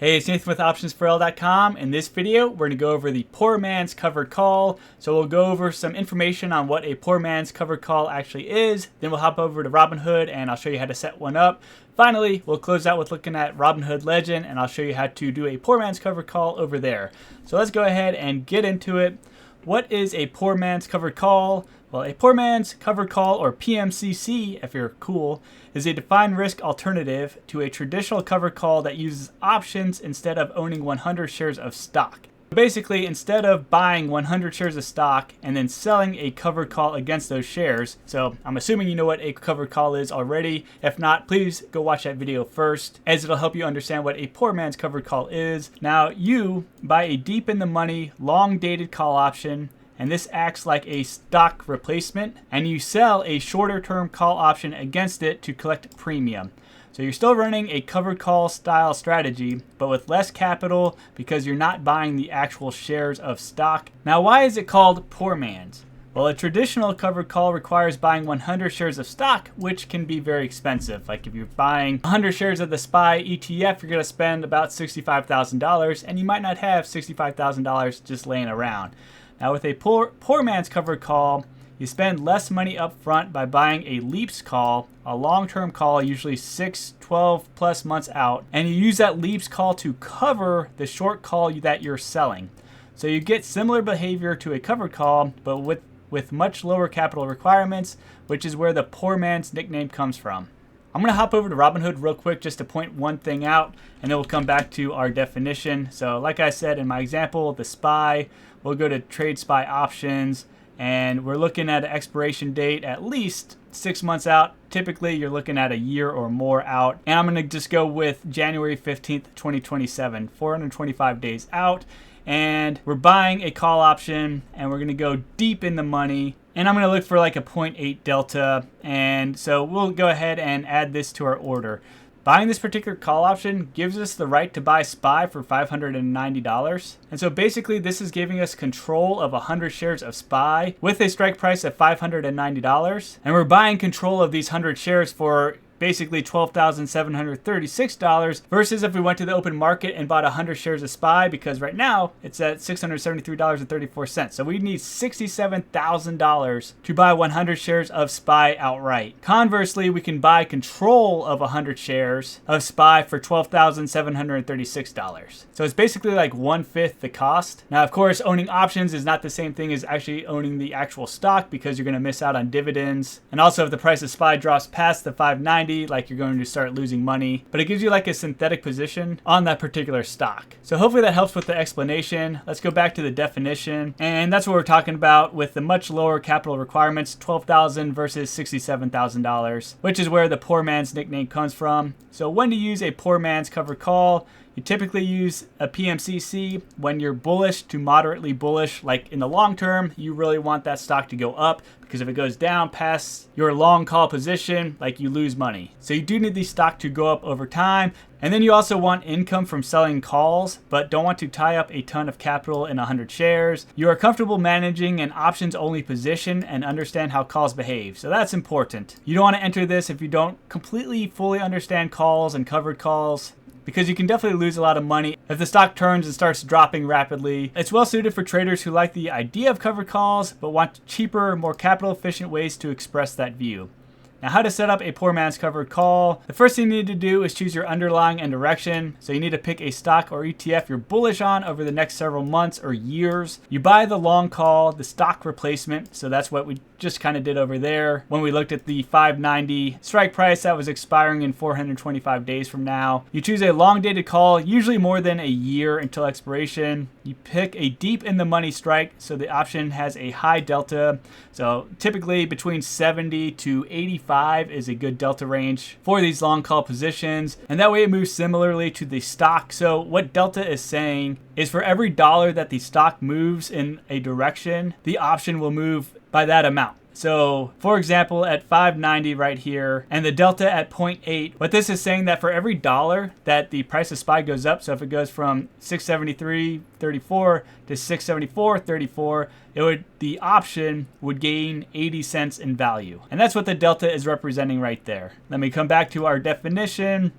Hey, it's Nathan with OptionsForL.com. In this video, we're going to go over the poor man's covered call. So we'll go over some information on what a poor man's covered call actually is. Then we'll hop over to Robinhood and I'll show you how to set one up. Finally, we'll close out with looking at Robinhood Legend and I'll show you how to do a poor man's covered call over there. So let's go ahead and get into it. What is a poor man's covered call? Well, a poor man's covered call, or PMCC if you're cool, is a defined risk alternative to a traditional covered call that uses options instead of owning 100 shares of stock. Basically, instead of buying 100 shares of stock and then selling a covered call against those shares, so I'm assuming you know what a covered call is already. If not, please go watch that video first, as it'll help you understand what a poor man's covered call is. Now, you buy a deep in the money, long dated call option, and this acts like a stock replacement, and you sell a shorter term call option against it to collect premium. So you're still running a covered call style strategy, but with less capital because you're not buying the actual shares of stock. Now, why is it called poor man's? Well, a traditional covered call requires buying 100 shares of stock, which can be very expensive. Like if you're buying 100 shares of the SPY ETF, you're going to spend about $65,000, and you might not have $65,000 just laying around. Now, with a poor man's covered call, you spend less money up front by buying a leaps call, a long-term call, usually 6, 12 plus months out, and you use that leaps call to cover the short call that you're selling. So you get similar behavior to a covered call, but with much lower capital requirements, which is where the poor man's nickname comes from. I'm going to hop over to Robinhood real quick just to point one thing out, and then we'll come back to our definition. So like I said in my example, the SPY, we'll go to trade SPY options, and we're looking at an expiration date at least 6 months out. Typically, you're looking at a year or more out. And I'm going to just go with January 15th, 2027, 425 days out. And we're buying a call option, and we're going to go deep in the money. And I'm going to look for like a 0.8 delta. And so we'll go ahead and add this to our order. Buying this particular call option gives us the right to buy SPY for $590. And so basically this is giving us control of 100 shares of SPY with a strike price of $590. And we're buying control of these 100 shares for basically $12,736 versus if we went to the open market and bought 100 shares of SPY, because right now it's at $673.34. So we need $67,000 to buy 100 shares of SPY outright. Conversely, we can buy control of 100 shares of SPY for $12,736. So it's basically like 1/5 the cost. Now, of course, owning options is not the same thing as actually owning the actual stock, because you're going to miss out on dividends. And also, if the price of SPY drops past the $590, like you're going to start losing money, but it gives you like a synthetic position on that particular stock. So hopefully that helps with the explanation. Let's go back to the definition, and that's what we're talking about with the much lower capital requirements, $12,000 versus $67,000, which is where the poor man's nickname comes from. So when to use a poor man's covered call? You typically use a PMCC when you're bullish to moderately bullish. Like in the long term, you really want that stock to go up, because if it goes down past your long call position, like you lose money. So you do need the stock to go up over time. And then you also want income from selling calls, but don't want to tie up a ton of capital in 100 shares. You are comfortable managing an options only position and understand how calls behave. So that's important. You don't want to enter this if you don't completely fully understand calls and covered calls, because you can definitely lose a lot of money if the stock turns and starts dropping rapidly. It's well suited for traders who like the idea of covered calls but want cheaper, more capital efficient ways to express that view. Now, how to set up a poor man's covered call. The first thing you need to do is choose your underlying and direction. So you need to pick a stock or ETF you're bullish on over the next several months or years. You buy the long call, the stock replacement. So that's what we just kind of did over there when we looked at the $590 strike price that was expiring in 425 days from now. You choose a long dated call, usually more than a year until expiration. You pick a deep in the money strike, so the option has a high delta. So typically between 70 to 85 is a good delta range for these long call positions, and that way it moves similarly to the stock. So what delta is saying is for every dollar that the stock moves in a direction, the option will move by that amount. So for example, at 590 right here and the delta at 0.8, what this is saying that for every dollar that the price of SPY goes up, so if it goes from 673.34 to 674.34, the option would gain 80 cents in value. And that's what the delta is representing right there. Let me come back to our definition.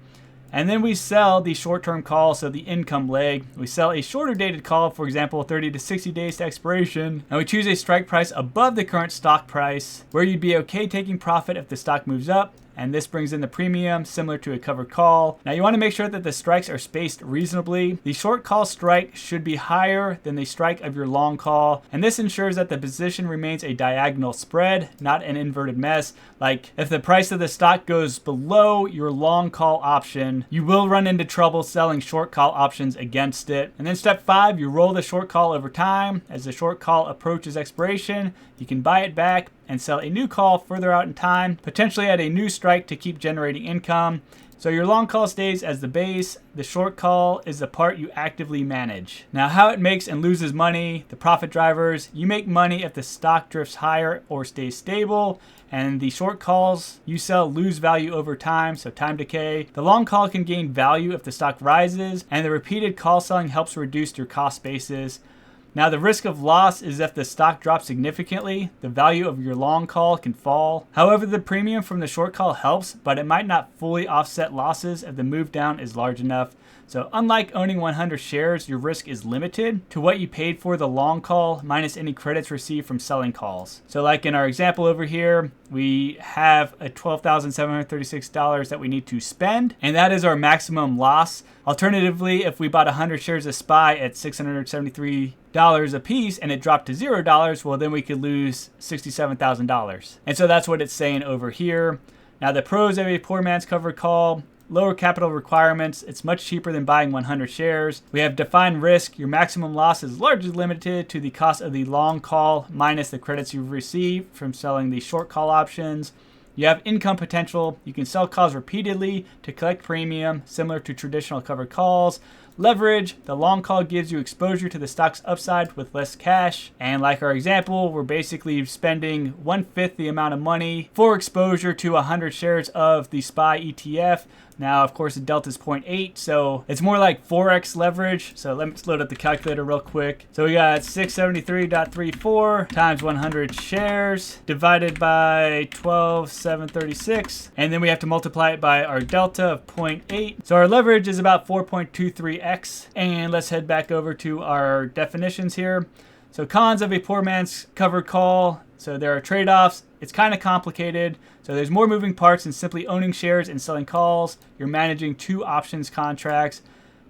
And then we sell the short-term call, so the income leg. We sell a shorter dated call, for example, 30 to 60 days to expiration, and we choose a strike price above the current stock price, where you'd be okay taking profit if the stock moves up. And this brings in the premium, similar to a covered call. Now you want to make sure that the strikes are spaced reasonably. The short call strike should be higher than the strike of your long call, and this ensures that the position remains a diagonal spread, not an inverted mess. Like if the price of the stock goes below your long call option, you will run into trouble selling short call options against it. And then step 5, you roll the short call over time. As the short call approaches expiration, you can buy it back and sell a new call further out in time, potentially at a new strike to keep generating income. So your long call stays as the base. The short call is the part you actively manage. Now how it makes and loses money, the profit drivers: you make money if the stock drifts higher or stays stable, and the short calls you sell lose value over time, so time decay. The long call can gain value if the stock rises, and the repeated call selling helps reduce your cost basis. Now the risk of loss is if the stock drops significantly, the value of your long call can fall. However, the premium from the short call helps, but it might not fully offset losses if the move down is large enough. So unlike owning 100 shares, your risk is limited to what you paid for the long call minus any credits received from selling calls. So like in our example over here, we have a $12,736 that we need to spend, and that is our maximum loss. Alternatively, if we bought 100 shares of SPY at $673 a piece and it dropped to $0, well, then we could lose $67,000. And so that's what it's saying over here. Now the pros of a poor man's covered call: lower capital requirements. It's much cheaper than buying 100 shares. We have defined risk. Your maximum loss is largely limited to the cost of the long call minus the credits you've received from selling the short call options. You have income potential. You can sell calls repeatedly to collect premium, similar to traditional covered calls. Leverage: the long call gives you exposure to the stock's upside with less cash. And like our example, we're basically spending 1/5 the amount of money for exposure to 100 shares of the SPY ETF. Now, of course, the delta is 0.8, so it's more like 4x leverage. So let's load up the calculator real quick. So we got 673.34 times 100 shares divided by 12,736. And then we have to multiply it by our delta of 0.8. So our leverage is about 4.23x. And let's head back over to our definitions here. So cons of a poor man's covered call. So there are trade-offs. It's kind of complicated. So there's more moving parts than simply owning shares and selling calls. You're managing 2 options contracts.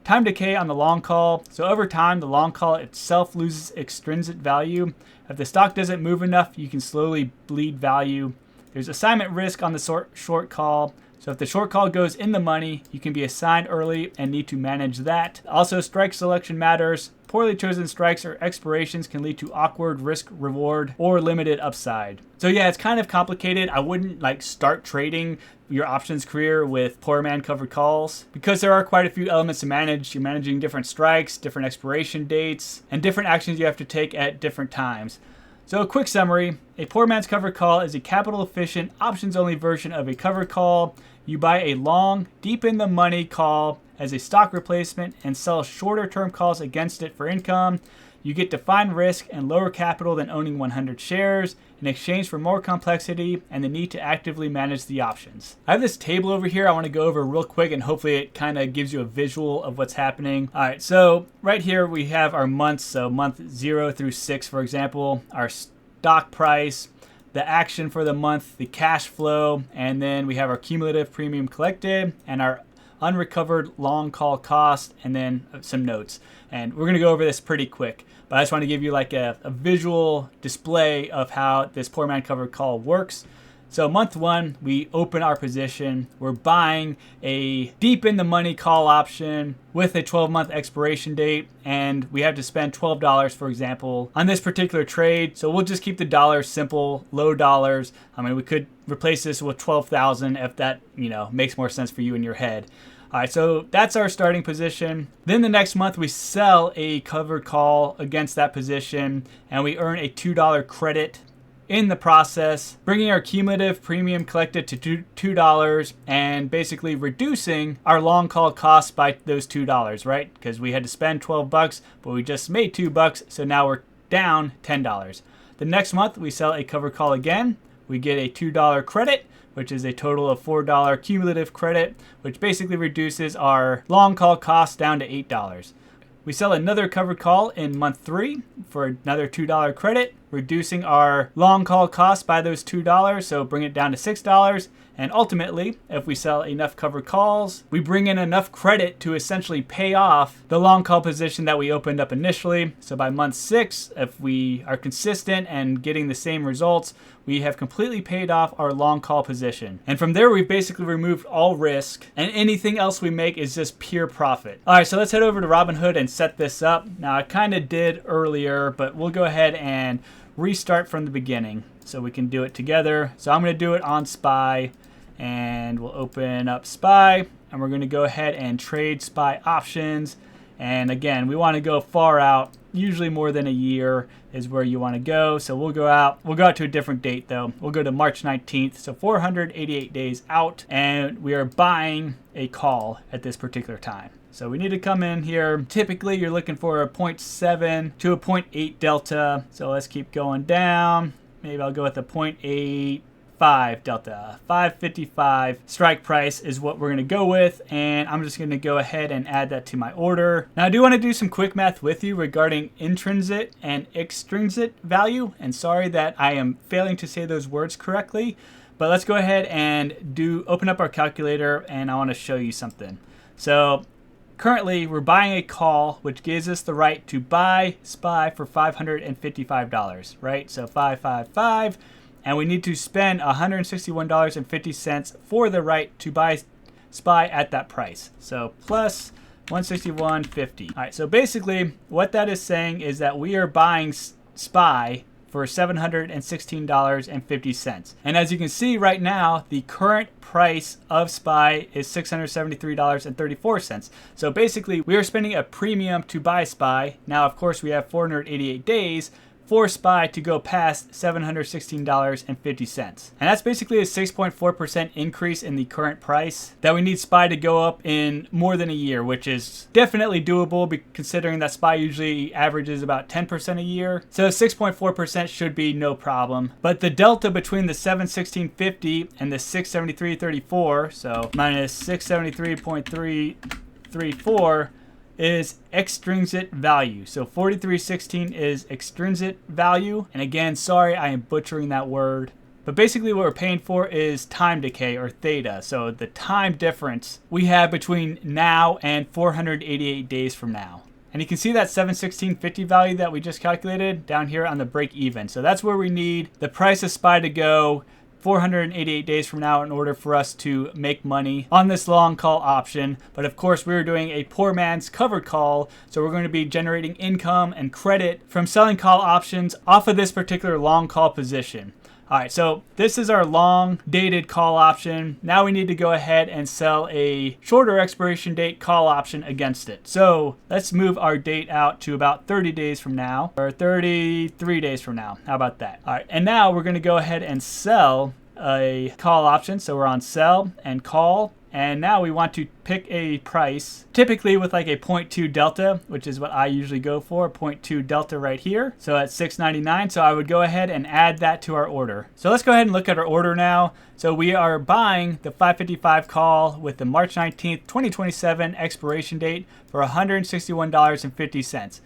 Time decay on the long call. So over time, the long call itself loses extrinsic value. If the stock doesn't move enough, you can slowly bleed value. There's assignment risk on the short call. So if the short call goes in the money, you can be assigned early and need to manage that. Also, strike selection matters. Poorly chosen strikes or expirations can lead to awkward risk reward or limited upside. So yeah, it's kind of complicated. I wouldn't start trading your options career with poor man covered calls because there are quite a few elements to manage. You're managing different strikes, different expiration dates, and different actions you have to take at different times. So a quick summary: a poor man's covered call is a capital efficient, options only version of a covered call. You buy a long, deep in the money call as a stock replacement and sell shorter term calls against it for income. You get defined risk and lower capital than owning 100 shares in exchange for more complexity and the need to actively manage the options. I have this table over here I want to go over real quick, and hopefully it kind of gives you a visual of what's happening. All right, so right here we have our months. So month 0 through 6, for example, our stock price, the action for the month, the cash flow, and then we have our cumulative premium collected and our unrecovered long call cost, and then some notes. And we're going to go over this pretty quick, but I just want to give you a visual display of how this poor man covered call works. So month 1, we open our position. We're buying a deep in the money call option with a 12-month expiration date, and we have to spend $12, for example, on this particular trade. So we'll just keep the dollars simple, low dollars. I mean, we could replace this with 12,000 if that, makes more sense for you in your head. All right, so that's our starting position. Then the next month we sell a covered call against that position, and we earn a $2 credit in the process, bringing our cumulative premium collected to $2 and basically reducing our long call costs by those $2, right? Because we had to spend 12 bucks, but we just made $2, so now we're down $10. The next month we sell a covered call again. We get a $2 credit, which is a total of $4 cumulative credit, which basically reduces our long call cost down to $8. We sell another covered call in month 3 for another $2 credit, reducing our long call cost by those $2, so bring it down to $6. And ultimately, if we sell enough covered calls, we bring in enough credit to essentially pay off the long call position that we opened up initially. So by month 6, if we are consistent and getting the same results, we have completely paid off our long call position. And from there, we've basically removed all risk, and anything else we make is just pure profit. All right, so let's head over to Robinhood and set this up. Now, I kind of did earlier, but we'll go ahead and restart from the beginning so we can do it together. So I'm going to do it on SPY, and we'll open up SPY, and we're going to go ahead and trade SPY options. And again, we want to go far out. Usually more than a year is where you want to go. So we'll go out to a different date though. We'll go to March 19th. So 488 days out, and we are buying a call at this particular time. So we need to come in here. Typically you're looking for a 0.7 to a 0.8 delta. So let's keep going down. Maybe I'll go with a 0.85 delta. 555 strike price is what we're going to go with, and I'm just going to go ahead and add that to my order. Now I do want to do some quick math with you regarding intrinsic and extrinsic value, and sorry that I am failing to say those words correctly, but let's go ahead and open up our calculator, and I want to show you something. So currently we're buying a call which gives us the right to buy SPY for $555, right? So 555. And we need to spend $161.50 for the right to buy SPY at that price. So plus $161.50. All right, so basically what that is saying is that we are buying SPY for $716.50. And as you can see right now, the current price of SPY is $673.34. So basically we are spending a premium to buy SPY. Now, of course, we have 488 days for SPY to go past $716.50. And that's basically a 6.4% increase in the current price that we need SPY to go up in more than a year, which is definitely doable considering that SPY usually averages about 10% a year. So 6.4% should be no problem. But the delta between the $716.50 and the $673.34, so minus $673.334, is extrinsic value. So 43.16 is extrinsic value. And again, sorry, I am butchering that word. But basically what we're paying for is time decay, or theta. So the time difference we have between now and 488 days from now. And you can see that 716.50 value that we just calculated down here on the break even. So that's where we need the price of SPY to go 488 days from now in order for us to make money on this long call option. But of course, we're doing a poor man's covered call, so we're going to be generating income and credit from selling call options off of this particular long call position. All right, so this is our long dated call option. Now we need to go ahead and sell a shorter expiration date call option against it. So let's move our date out to about 30 days from now, or 33 days from now. How about that? All right, and now we're going to go ahead and sell a call option. So we're on sell and call. And now we want to pick a price, typically with like a 0.2 delta, which is what I usually go for, 0.2 delta right here. So at $6.99. So I would go ahead and add that to our order. So let's go ahead and look at our order now. So we are buying the 555 call with the March 19th, 2027 expiration date for $161.50.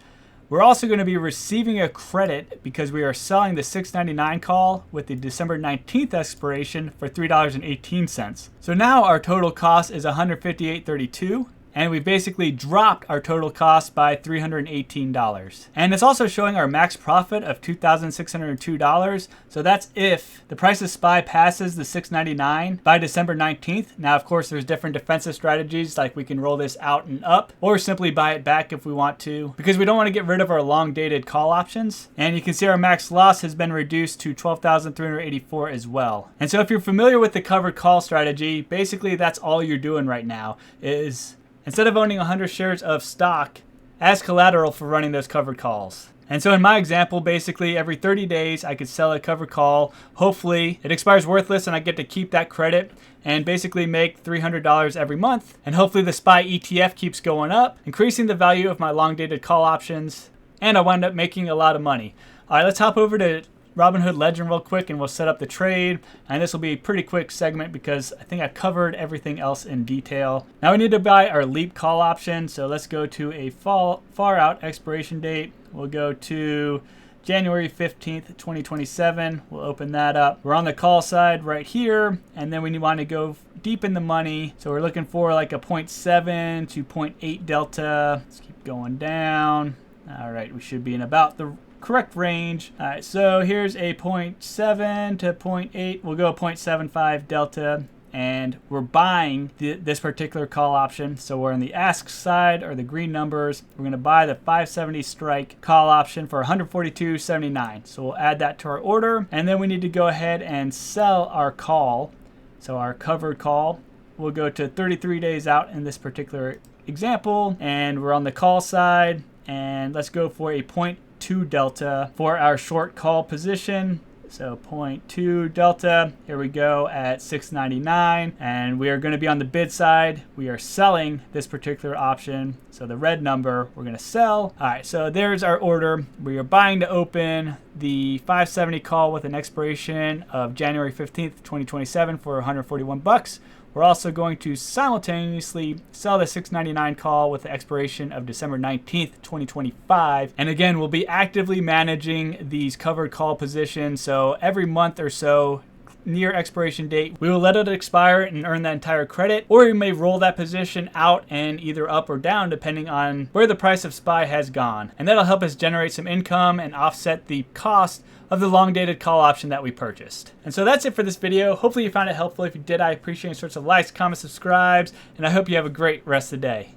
We're also going to be receiving a credit because we are selling the $6.99 call with the December 19th expiration for $3.18. So now our total cost is $158.32. And we basically dropped our total cost by $318. And it's also showing our max profit of $2,602. So that's if the price of SPY passes the $6.99 by December 19th. Now, of course, there's different defensive strategies, like we can roll this out and up, or simply buy it back if we want to, because we don't want to get rid of our long dated call options. And you can see our max loss has been reduced to $12,384 as well. And so if you're familiar with the covered call strategy, basically that's all you're doing right now is instead of owning 100 shares of stock as collateral for running those covered calls. And so in my example, basically every 30 days I could sell a covered call. Hopefully it expires worthless and I get to keep that credit and basically make $300 every month. And hopefully the SPY ETF keeps going up, increasing the value of my long dated call options, and I wind up making a lot of money. All right, let's hop over to Robinhood Legend real quick and we'll set up the trade. And this will be a pretty quick segment because I think I covered everything else in detail. Now we need to buy our leap call option. So let's go to a far out expiration date. We'll go to January 15th, 2027. We'll open that up. We're on the call side right here, and then we want to go deep in the money. So we're looking for like a 0.7 to 0.8 delta. Let's keep going down. All right, we should be in about the correct range. All right, so here's a 0.7 to 0.8. We'll go 0.75 delta. And we're buying this particular call option. So we're on the ask side, or the green numbers. We're going to buy the 570 strike call option for 142.79. So we'll add that to our order. And then we need to go ahead and sell our call. So our covered call will go to 33 days out in this particular example. And we're on the call side. And let's go for a 0.2 delta for our short call position. So 0.2 delta, here we go at 6.99, and we are going to be on the bid side. We are selling this particular option. So the red number, we're going to sell. All right, so there's our order. We are buying to open the 570 call with an expiration of January 15th, 2027 for 141 bucks. We're also going to simultaneously sell the 6.99 call with the expiration of December 19th, 2025. And again, we'll be actively managing these covered call positions. So every month or so, near expiration date, we will let it expire and earn that entire credit, or we may roll that position out and either up or down depending on where the price of SPY has gone. And that'll help us generate some income and offset the cost of the long dated call option that we purchased. And so that's it for this video. Hopefully you found it helpful. If you did, I appreciate any sorts of likes, comments, subscribes, and I hope you have a great rest of the day.